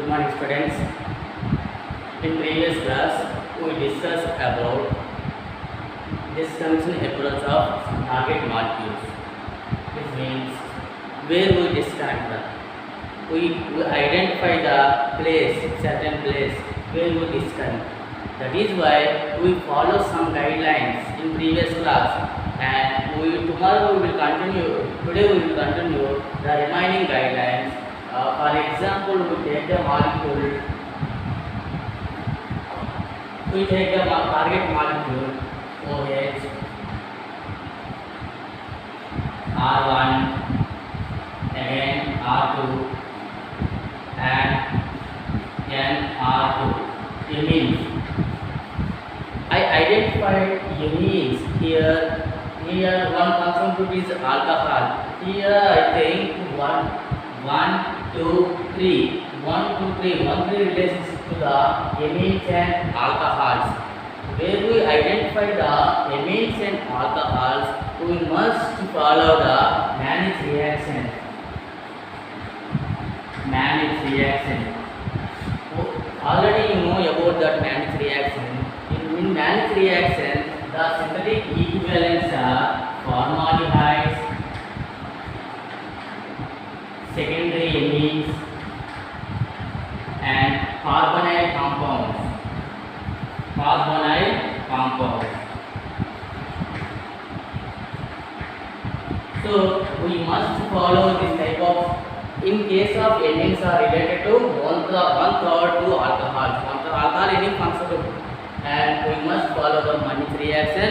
Good morning, students. In previous class, we discussed about disjunction approach of target molecules. This means where we disconnect them. We identify the place, certain place where we disconnect. That is why we follow some guidelines in previous class, and tomorrow we will continue. Today we will continue the remaining guidelines. For example, we take the molecule. We take the target molecule OH, R1, again R2, and NR2. Amines. I identified amines here. Here one function group is alcohol. Here I think 1, 2, 3. 1, 2, 3. 1, 3 relates to the amines and alcohols. Where we identify the amines and alcohols, we must follow the Mannich reaction. Mannich reaction. Already you know about that Mannich reaction. In Mannich reaction, the synthetic equivalents are formaldehydes, secondary amines, and carbonyl compounds. So we must follow this type of. In case of amines are related to one third to alcohols. One third alcohol any function, and we must follow the Mannich reaction.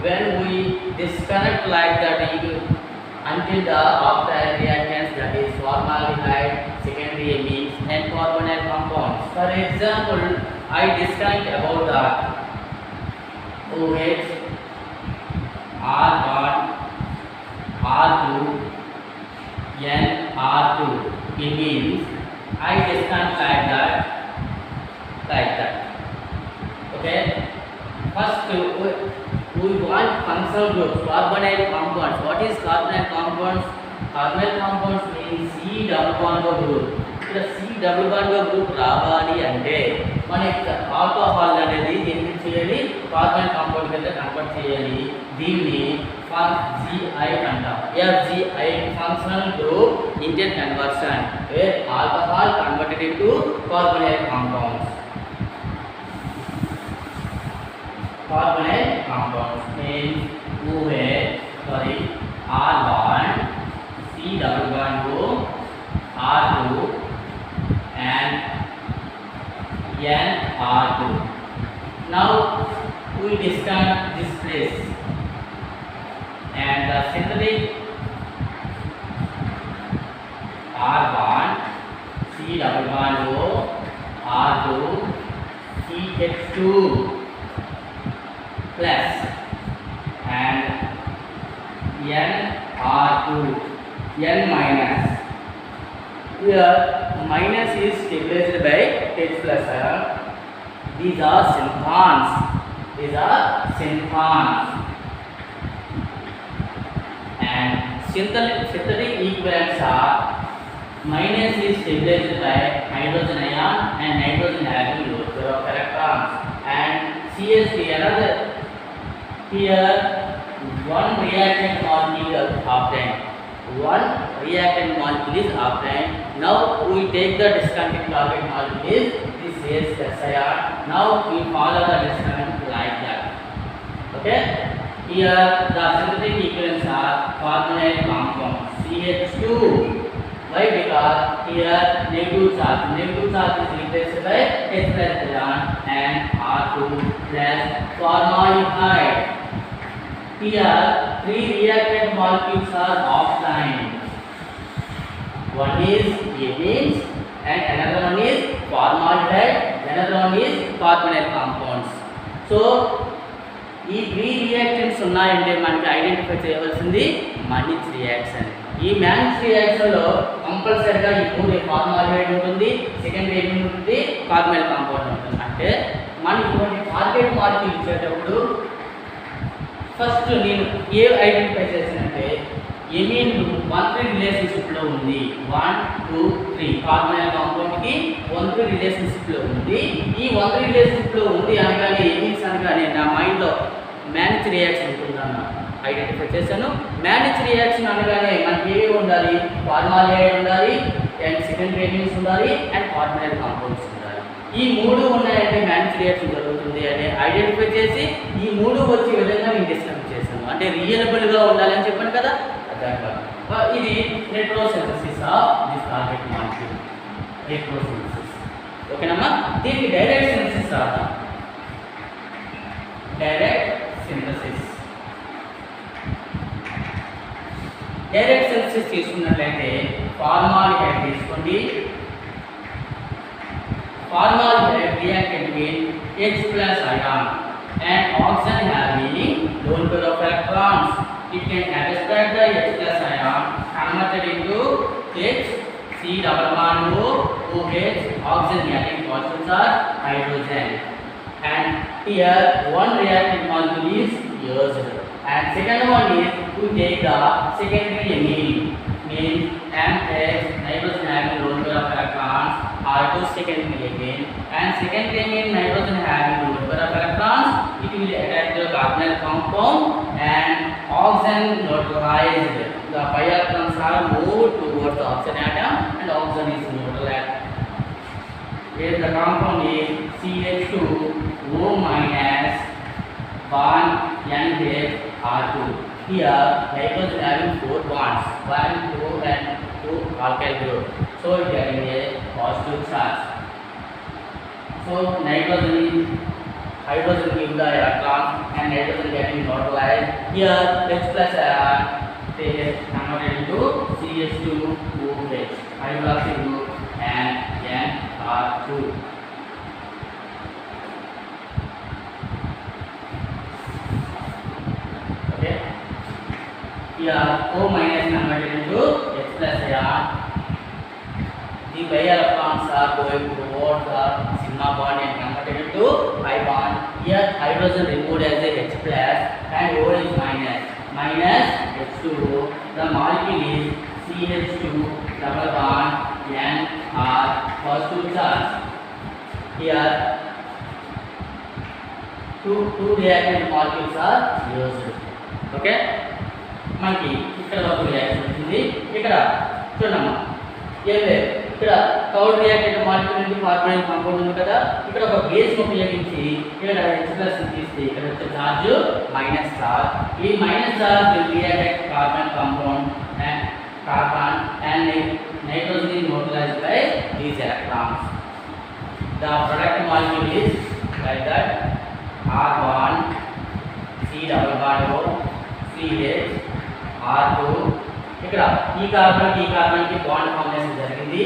When we disconnect like that until the after reactants, that is formaldehyde, secondary amines, and carbonyl compounds. For example, I disconnect about that OH, R1, R2, NR2 amines. I disconnect like that. Okay. First, we want functional groups, carbonyl compounds. What is carbonyl compounds? Carbonyl compounds means C double bond group. ఇక్కడ C double bond group రావాలి అంటే మనకి alcohol అనేది దీన్ని చేయాలి, carbon compound కింద convert చేయాలి. దీన్ని FGI అంటాం. FGI functional group intent conversion, where alcohol converted into carbonyl compounds. Carbonyl compounds means R1, C double bond group, R2, and NR2. Now we discard this place, and the synthetic R1, C double bond group, R2, CH2 plus, and NR2, N minus. Here minus is replaced by H plus. These are synthons. And synthetic equivalents are minus is replaced by hydrogen ion and nitrogen having low pair of electrons, and CH3 another. Here one reactant molecule is obtained. Now we take the disconnected target molecule. This is SIR. Now we follow the disconnect like that. Okay. Here the synthetic equivalents are carbonyl compounds CH2. Why? Because here negative charge is replaced by H plus ion and R2 plus formaldehyde. Here three reactant molecules are offline. One is amines and another one is formaldehyde, another one is carbonyl compounds. So ఈ three reactions ఉన్నాయంటే మనకి identify చేయవలసింది Mannich reaction. ఈ Mannich రియాక్షన్లో కంపల్సరీగా ఈ మూడు formality ఉంటుంది, secondary ఏమిటి ఉంటుంది, కార్బonyl కాంపౌండ్ ఉంటుంది. అంటే మనం ఇటువంటి టార్గెట్ మాలిక్యూల్ ఇచ్చేటప్పుడు ఫస్ట్ నేను ఏ ఐడెంటిఫై చేసానంటే ఎమీన్ 1-3 రిలేషన్షిప్ లో ఉంది. 1 2 3 కార్బన్ కాంపౌండ్ కి 1-3 రిలేషన్షిప్ లో ఉంది. ఈ 1-3 రిలేషన్షిప్ లో ఉంది అనగానే ఎమీన్స్ అనగానే నా మైండ్ లో మ్యానిచ్ రియాక్షన్ ఉంటుందన్న ఐడెంటిఫై చేశాను. మ్యానిచ్ రియాక్షన్ అనగానే మనకి ఏవి ఉండాలి? ఫార్మాల్డిహైడ్ ఉండాలి, అండ్ సెకండరీ ఎమీన్స్ ఉండాలి, అండ్ కార్బన్ కాంపౌండ్స్ ఉండాలి. ఈ మూడు ఉన్నాయంటే మ్యానిచ్ రియాక్షన్ జరుగుతుంది అని ఐడెంటిఫై చేసి ఈ మూడు వచ్చే విధంగా నేను డిస్క్రైబ్ చేశాను. అంటే రియలబుల్ గా ఉండాలని చెప్పాను కదా. ఇది రెట్రోసిన్థసిస్ ఆఫ్ దిస్ టార్గెట్ మాలిక్యూల్. రెట్రోసిన్థసిస్ ఓకేనమ్మా. దీనికి డైరెక్ట్ సింథసిస్ రాద్దాం. Direct synthesis. డైరెక్ట్ సింథసిస్ తీసుకున్నట్లయితే ఫార్మాల్డిహైడ్ తీసుకోండి. Formaldehyde reacted with H plus ion and oxygen having lone pair of electrons. It can abstract the H plus ion converted into H, C double bond O, OH, oxygen getting positive charge, hydrogen. And here one reactant molecule is used. And second one is to take the secondary amine, means MH, nitrogen having lone pair of electrons, R2 secondary amine, and secondary amine nitrogen having lone pair of electrons. It will attach to the carbonyl compound and oxygen neutralized. The pi electrons are moved towards the oxygen atom and oxygen is neutralized. Here the compound is CH2O minus bond NH2. Here nitrogen having 4 bonds, 1, 2 and 2 alkyl group. So it having a positive charge. So nitrogen, hydrogen give the electron and nitrogen getting neutralized. Here H plus ion they get converted into CH2OH, hydroxy group and NR2. Okay. Here O minus converted into H plus ion. The pi electrons are going towards the sigma bond and converted into pi bond. Here hydrogen removed as a H plus and O is minus H2O. The molecule is CH2 double bond NR positive charge. Here two reactant molecules are used. Okay. మనకి ఇక్కడ ఒక reaction ఉంటుంది. ఇక్కడ చూడమ్మా ఏం లేదు, ఇక్కడ కౌడ్ reactant molecule నుండి కార్బన్ కాంపౌండ్ ఉంది కదా. ఇక్కడ ఒక బేస్ ఉపయోగించి ఇక్కడ H+ తీస్తే ఇక్కడ వచ్చే చార్జ్ మైనస్ చార్జ్. ఈ minus charge will react carbon compound and carbon and nitrogen is neutralized by these electrons. The product molecule is like that: R1 C double bond O, CH, R2. ఇక్కడ ఈ carbon కి bond formation జరిగింది,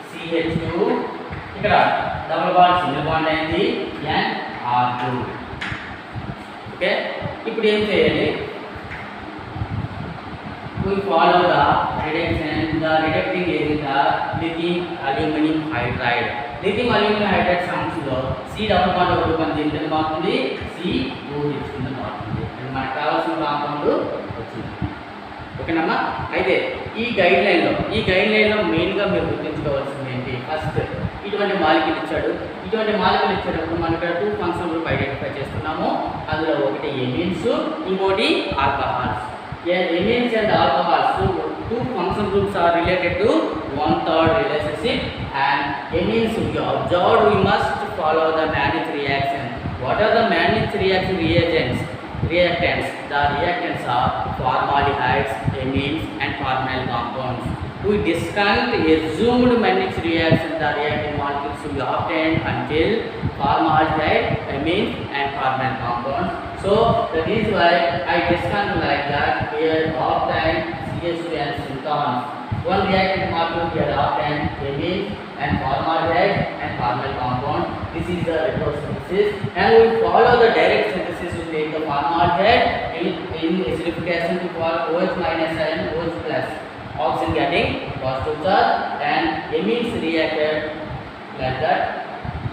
CH2. ఇక్కడ double bond single bond అయింది, NR2. Okay. ఇప్పుడు ఏం చేయాలి? we follow the reduction. The reducting agent the lithium aluminum hydride. lithium aluminum hydride సంస్థలో C డబుల్ బాండ్ ఒక రూపం దీనికి మారుతుంది, COH కింద మారుతుంది. మనకు కావాల్సిన కాంపౌండ్ వచ్చింది. ఓకేనమ్మా. అయితే ఈ గైడ్ లైన్లో మెయిన్గా మీరు గుర్తుంచుకోవాల్సింది ఏంటి? ఫస్ట్ ఇటువంటి మాలిక్యూల్ ఇచ్చాడు. ఇటువంటి మాలిక్యూల్ ఇచ్చేటప్పుడు మనం ఇక్కడ 2 ఫంక్షన్ గ్రూప్ ఐడెంటిఫై చేస్తున్నాము. అందులో ఒకటి ఎమిన్స్, ఇంకోటి alcohols. Amines and alcohols 2 function groups are related to 1/3 relationship, and amines we observed we must follow the Mannich reaction. What are the Mannich reaction reactants? The reactants are formaldehydes, amines and carbonyl compounds. We discount assumed Mannich reaction, the reactant molecules will be obtained until formaldehyde, amines and carbonyl compounds. So that is why I discount like that. Here obtain CH2 and syntons. One reactant molecule here obtain amines and formaldehyde and carbonyl compound. This is the retrosynthesis, and we follow the direct synthesis. We take the formaldehyde in acidification to form OH minus and OH plus, oxygen getting positive charge, and amines reacted like that.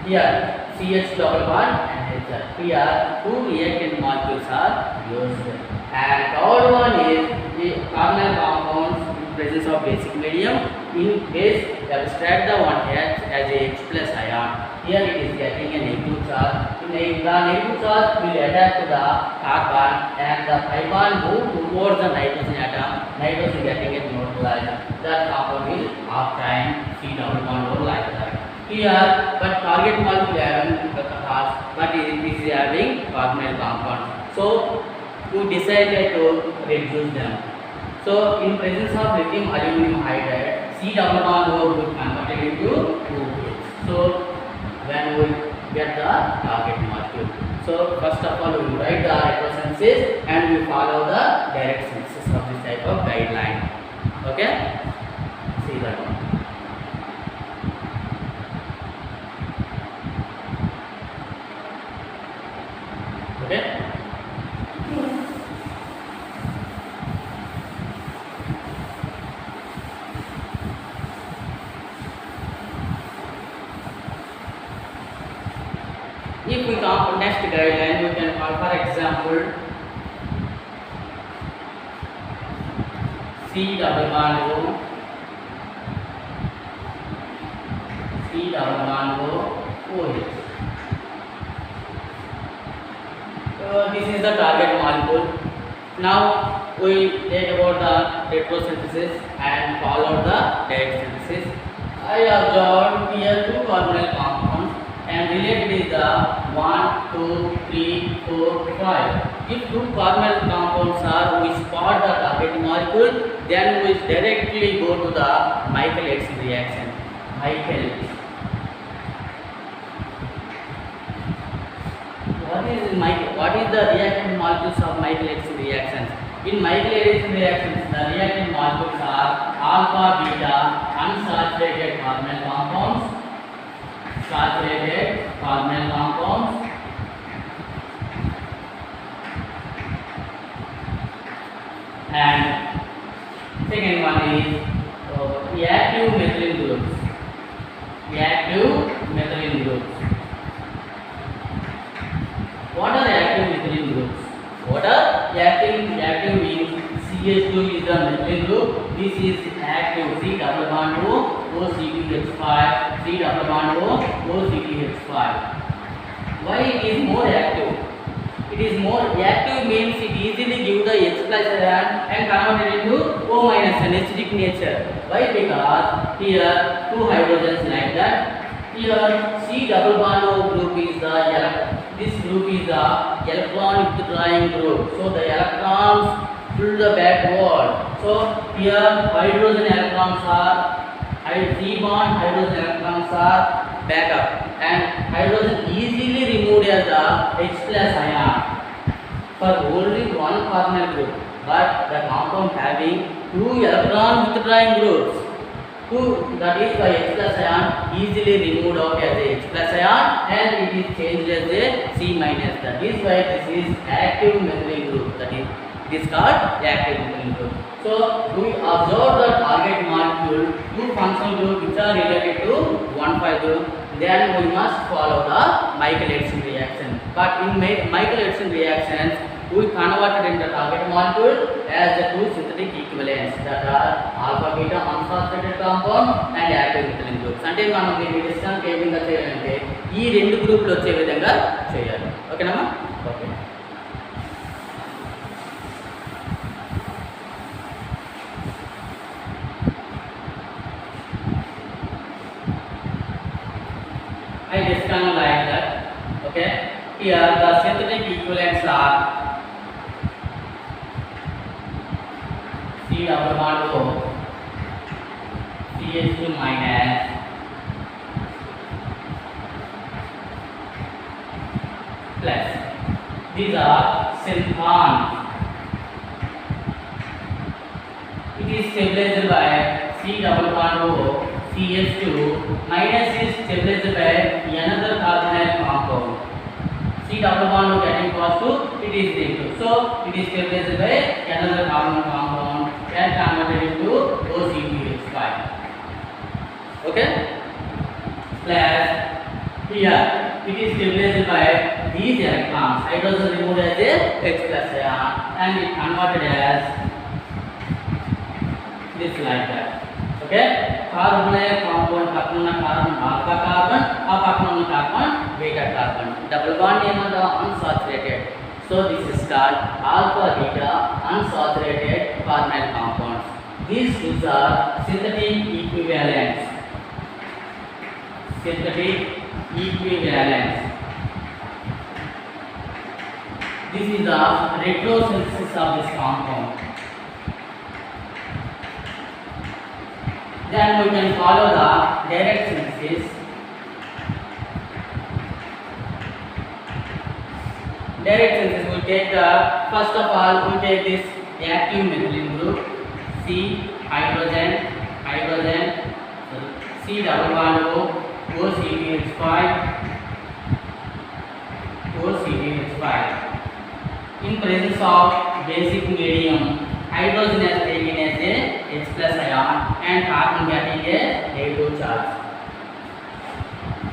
Here CH double bond and H. Here 2 reactant molecules are used, and third one is the carbonyl compounds in presence of basic medium. In base, abstract the one H as a H plus ion. Here it is getting a negative charge. The negative charge will attack to the carbon and the carbon move towards the nitrogen atom. Nitrogen getting a neutralized. That compound will half time C double bond or like that. Here, but target molecule having has, but it is having carbonyl compounds. So we decided to reduce them. So in presence of lithium aluminum hydride, C double bond O will converted into 2 groups. So when we get the target molecule. So first of all we write the retrosynthesis and we follow the direct synthesis of this type of guideline. Okay? See that one. Okay? If we come next guideline, we can call for example C double bond O, C double bond O, OH. This is the target molecule. Now we take about the retrosynthesis and follow the direct synthesis. I observed here 2 carbonyl compounds and related is the 1, 2, 3, 4, 5. If 2 carbonyl compounds are, we spot the target molecule, then we directly go to the Michaelis reaction. Michaelis. What is the reactant molecules of Michaelis reactions? In Michaelis reactions, the reactant molecules are alpha, beta, unsaturated carbonyl compounds, saturated carbonyl compounds, and second one is reactive methylene groups. Reactive methylene groups. What are active methylene groups? What are active? Active means CH2 is the methylene group. This is active C double bond O, OCTH5, C double bond O, OCTH5. Why it is more active? It is more active means it easily gives the H plus ion and converted into O minus an acidic nature. Why? Because here 2 hydrogens like that. Here C double bond O group is the this group is the electron withdrawing group. So the electrons fill the backward. So here hydrogen electrons are C bond hydrogen electrons are back up and hydrogen easily removed as the H plus ion for only one carbonyl group, but the compound having 2 electron withdrawing groups. That is why H plus ion easily removed out as a H plus ion and it is changed as a C minus. That is why this is active methylene group. That is it is called active methylene group. So we observe the target molecule 2 functional groups which are related to 1,5 group. Then we must follow the Michaelis reaction. But in Michaelis reactions, we converted into target molecule as the 2 synthetic equivalents that are alpha beta unsaturated compound and active methylene groups. అంటే మనం దీన్ని distance ఏ విధంగా చేయాలంటే ఈ 2 గ్రూపులు వచ్చే విధంగా చేయాలి. ఓకేనా? Okay. I discuss like that. Okay. Here the synthetic equivalents are C double bond O, CH2 minus, plus. These are synthons. It is stabilized by C double bond O, CH2 minus is stabilized by another carbonyl compound. C double bond O getting positive, it is negative. So it is stabilized by another carbon compound and converted into OCTH5. Okay? Plus here it is stabilized by these electrons. Hydrogen removed as a H plus ion and it converted as this like that. Okay, carbon compound pakkana carbon alpha carbon a pakkana carbon beta carbon double bond name of the unsaturated. So this is called alpha beta unsaturated carbonyl compounds. These two are synthetic equivalents. Synthetic equivalents. This is the retrosynthesis of this compound. Then we can follow the direct synthesis. Direct synthesis we take the first of all we take this active methylene group C hydrogen C double bond O OCH5 in presence of basic medium. Hydrogen is taken as a H plus ion and carbon getting a negative charge.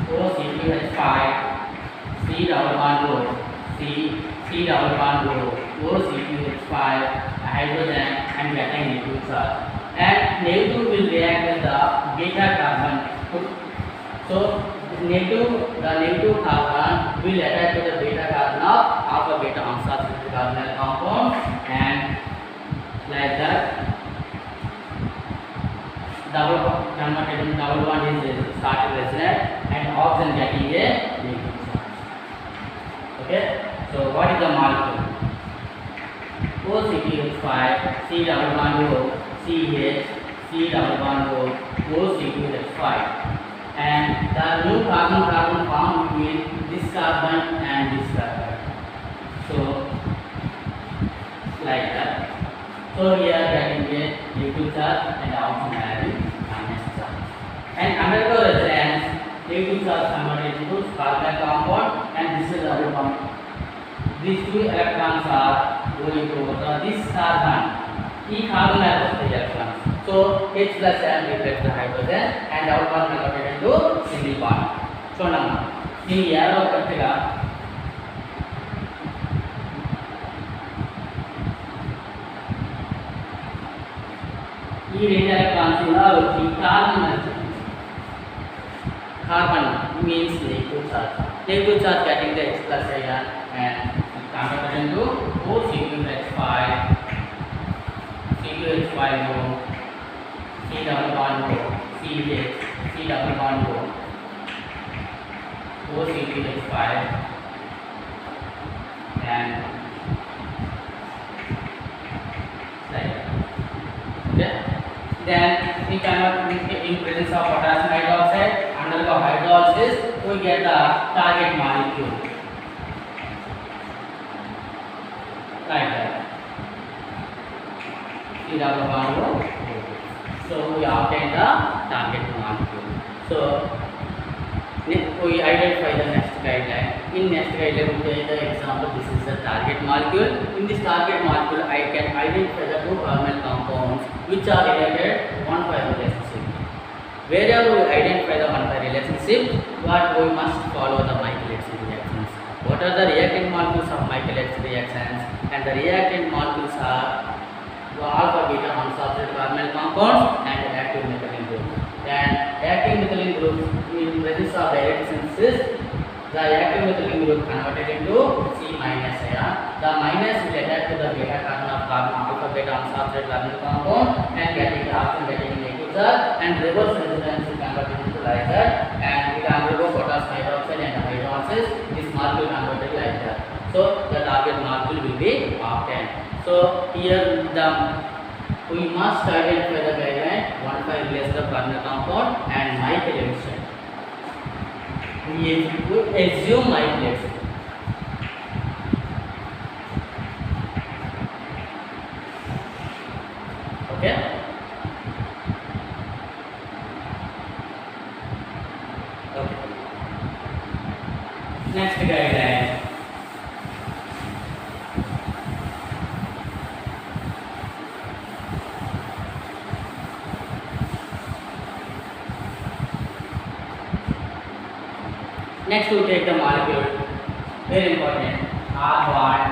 OCH5 C double bond O C double bond O OCH5 hydrogen and getting negative charge. And negative will react with the beta carbon. So the negative carbon will attach to the beta carbon of alpha beta unsaturated carbonyl compound and like that converted in double bond is started resonate and oxygen getting a negative charge. Okay, so what is the molecule? OCH5 C double bond O CH C double bond O OCH5 and the new carbon formed between this carbon and this carbon. So like that. So here getting a negative charge and oxygen having minus charge. And under resonance, negative charge converted into carbonyl compound and this is double bond. These two electrons are going to this carbon. E carbon has the electrons. So H plus N reflects the hydrogen and double bond converted into single bond. So now, in arrow correctga ಈ రెండు electrons ఇలా వచ్చి carbon means negative charge getting the H plus ion and converted into OCH5 CH5O C double bond O CH C double bond O OCH5 and like okay. Then we cannot in presence of potassium hydroxide undergo hydrolysis we get the target molecule like that. C double bond O. So we obtain the target molecule. So we identify the next guideline. In next guideline we take the example. This is the target molecule. In this target molecule I can identify the two carbonyl compounds which are related 1,5 relationship. Wherever we identify the 1,5 relationship, what we must follow the Michaelis reactions. What are the reactant molecules of Michaelis reactions? And the reactant molecules are alpha beta unsaturated carbonyl compounds and active methylene group. And active methylene group in presence of direct synthesis, the active methylene group converted into C minus ion. The minus will attach to the beta carbon of carbon alpha beta unsaturated carbonyl compound and getting the oxygen getting negative charge and reverse resonance will convert into like that and it undergo potassium hydroxide and hydrolysis. This molecule converted like that. So the target molecule will be obtained. So here we must identify the guideline 1,5 related to carbonyl compound and Michaelis. We assume Michaelis. Okay. Okay. Next guideline. Next we take the molecule, very important, R bond,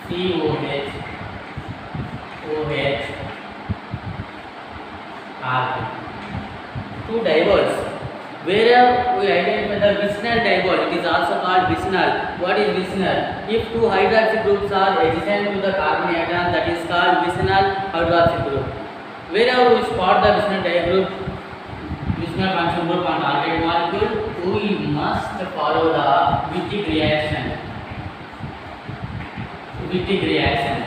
COH, OH, R2. Two dipoles. Wherever we identify the vicinal dipole, it is also called vicinal. What is vicinal? If two hydroxy groups are adjacent to the carbon atom, that is called vicinal hydroxy group. Wherever we spot the vicinal digroup, vicinal functional group on target molecule, we must follow the Wittig reaction. Wittig reaction.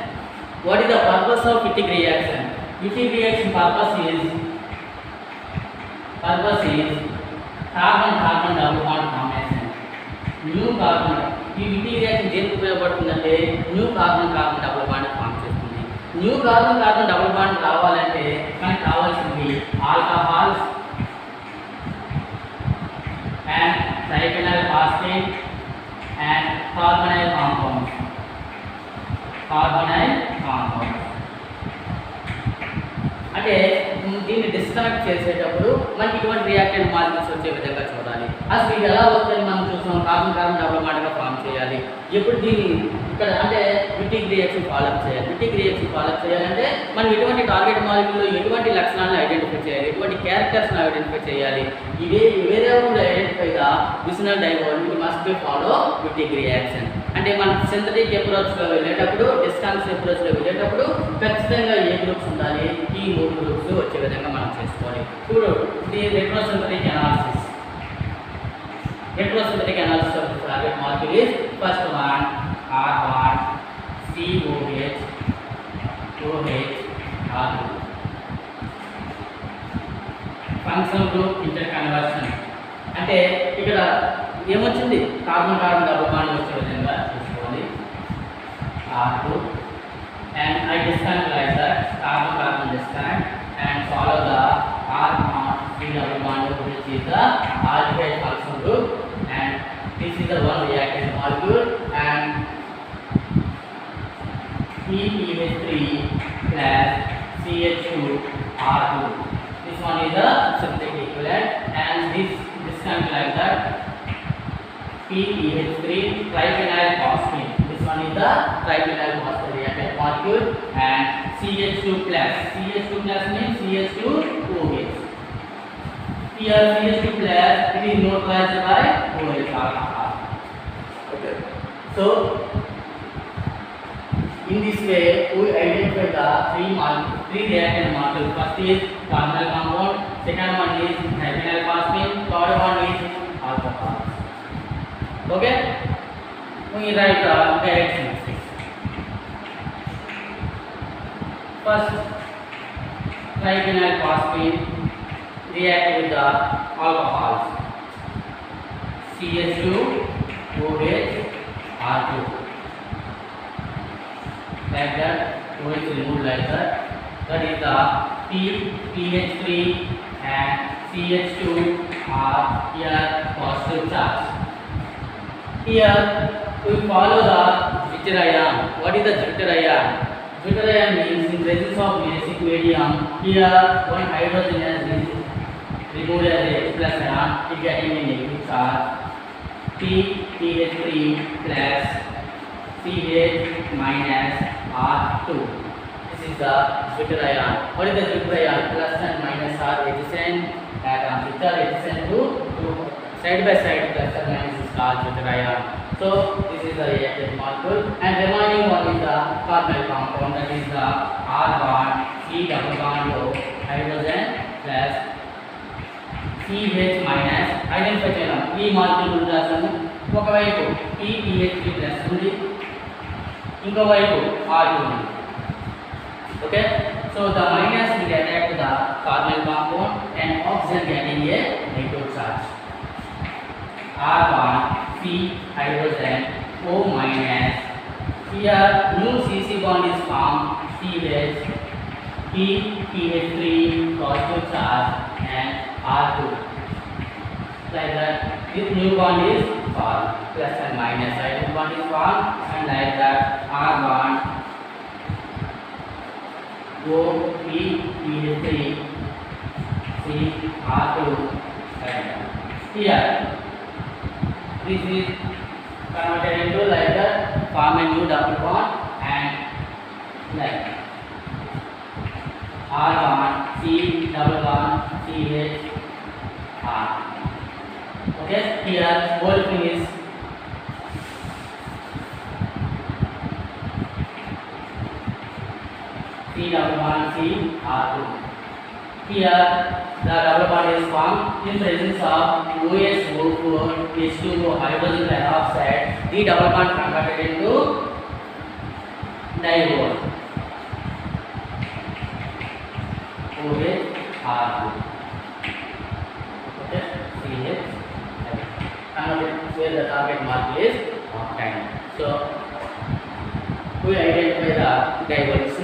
What is the purpose of Wittig reaction? Wittig reaction purpose is carbon double bond formation. New carbon. ఈ Wittig reaction దేనికి ఉపయోగపడుతుందంటే new carbon double bond form చేస్తుంది. New carbon double bond రావాలంటే మనకి కావాల్సింది alcohols and triphenyl phosphate and carbonyl compounds. అంటే దీన్ని disconnect చేసేటప్పుడు మనకి ఇటువంటి రియాక్టెంట్ మాలిక్యూల్స్ వచ్చే విధంగా చూడాలి. అసలు ఇది ఎలా వస్తుందని మనం చూసాం. కార్బన్ డబుల్ బాండ్గా ఫామ్ చేయాలి. ఎప్పుడు దీన్ని ఇక్కడ అంటే Wittig రియాక్షన్ ఫాలోఅప్ చేయాలి. Wittig రియాక్షన్ ఫాలోఅప్ చేయాలంటే మనం ఎటువంటి టార్గెట్ మాలిక్యూల్లో ఎటువంటి లక్షణాలను ఐడెంటిఫై చేయాలి, ఎటువంటి క్యారెక్టర్స్ని ఐడెంటిఫై చేయాలి. వేరే identify the vicinal dipole must be follow Wittig reaction. అంటే మనం సింథటిక్ అప్రోచ్లో వెళ్ళేటప్పుడు, డిస్కాన్సివ్ అప్రోచ్లో వెళ్ళేటప్పుడు ఖచ్చితంగా ఏ గ్రూప్స్ ఉండాలి, ఈ 3 గ్రూప్స్ వచ్చే విధంగా మనం చేసుకోవాలి. ఇప్పుడు ఇది రెట్రోసింథటిక్ analysis. Retrosympathetic analysis of the target molecule is first one R bond COH R2. Functional group interconversion. అంటే ఇక్కడ ఏమొచ్చింది కార్బన్ డబుల్ బాండ్ వచ్చే విధంగా చూసుకోవాలి. R2 and I disconnect like that, carbon disconnect and follow the R bond C double bond which is the aldehyde functional group, and this is the one reactant molecule and PPH3 plus CH2 R2. This one is the synthetic equivalent and this disconnect like that, PPH3 triphenyl phosphate. This one is the triphenyl phosphate reactant molecule and CH2 plus. CH2 plus means CH2OH. Here CH2 plus it is neutralized by OH alcohol. Okay. So in this way we identify the three reactant molecules. First is carbonyl compound, second one is triphenyl phosphate, third one is alcohol. Okay, we write the directions. First, triphenyl phosphate react with the alcohols CH2 OH R2. Like that, OH removed like that. That is the PH3 and CH2 are here positive charge. Here we follow the Zwitter ion. What is the Zwitter ion? Zwitter ion means in presence of basic medium. Here one hydrogen has been removed as a plus ion, it getting a negative charge. PH3 plus CH minus R2. This is the Zwitter ion. What is the Zwitter ion? Plus and minus are adjacent atoms, which are adjacent to side by side. Plus and minus is called Zwitter ion. So this is the reactant molecule, and remaining one is the carbonyl compound, that is the R bond C double bond O hydrogen plus CH minus. Identify చేయడం ఈ molecule రాసాము. ఒకవైపు PPH3 plus ఉంది, ఇంకోవైపు R2 ఉంది. Okay, so the minus will attack to the carbonyl compound and oxygen getting a negative charge. R bond C hydrogen O minus. Here new CC bond is formed, CH PPH3 positive charge and R2. Like that, this new bond is formed, plus and minus. Hydrogen bond is formed, and like that R bond O PPH3 C R2. Like that. Here this is converted into like that, form a new double bond and like R bond C C double bond CH R. Okay, here olefin is C double bond C R2. Here the double bond is formed in presence of OSO4 H2O hydrogen peroxide. The double bond converted into diol OH R2. Okay, CH. Where the target mark is octane. So we identify the divols,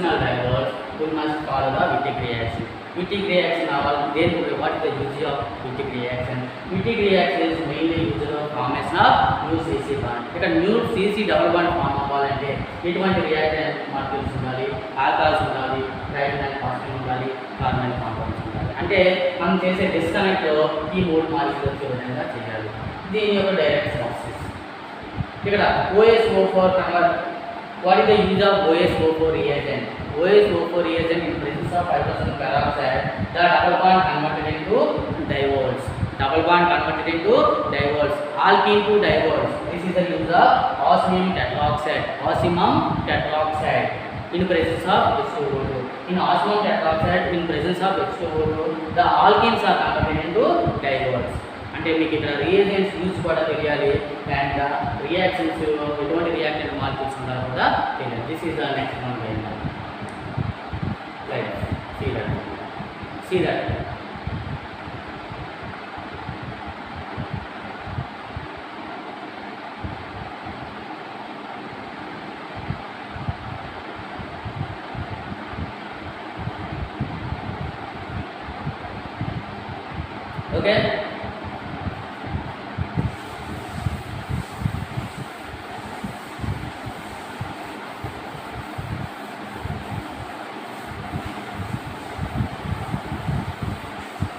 we must follow the Wittig reaction. Wittig reaction, then what is the use of Wittig reaction? Wittig reaction is mainly used for formation of new CC bond. Because new CC double bond form అవ్వాలంటే ఎటువంటి reactant molecules ఉండాలి, alcohols ఉండాలి, nitrogen phosphate ఉండాలి, carbon compounds ఉండాలి. అంటే మనం చేసే disconnect ఈ మూడు మాలిక్యూల్స్ వచ్చే విధంగా చేయాలి. దీని యొక్క డైరెక్ట్ ప్రాసెస్. ఇక్కడ OSO4 convert. What is the use of OSO4 reagent? OSO4 reagent in presence of hydrogen peroxide, the double bond converted into divols. Double bond converted into divols. Alkene to divols. This is the use of osmium tetroxide. Osmium tetroxide in presence of H2O2. In osmium tetroxide in presence of H2O2, the alkenes are converted into divols. అంటే మీకు ఇక్కడ reagents use కూడా తెలియాలి and reactions ఎటువంటి reactant molecules ఉండాలో కూడా తెలియాలి. This is the next one like see that okay.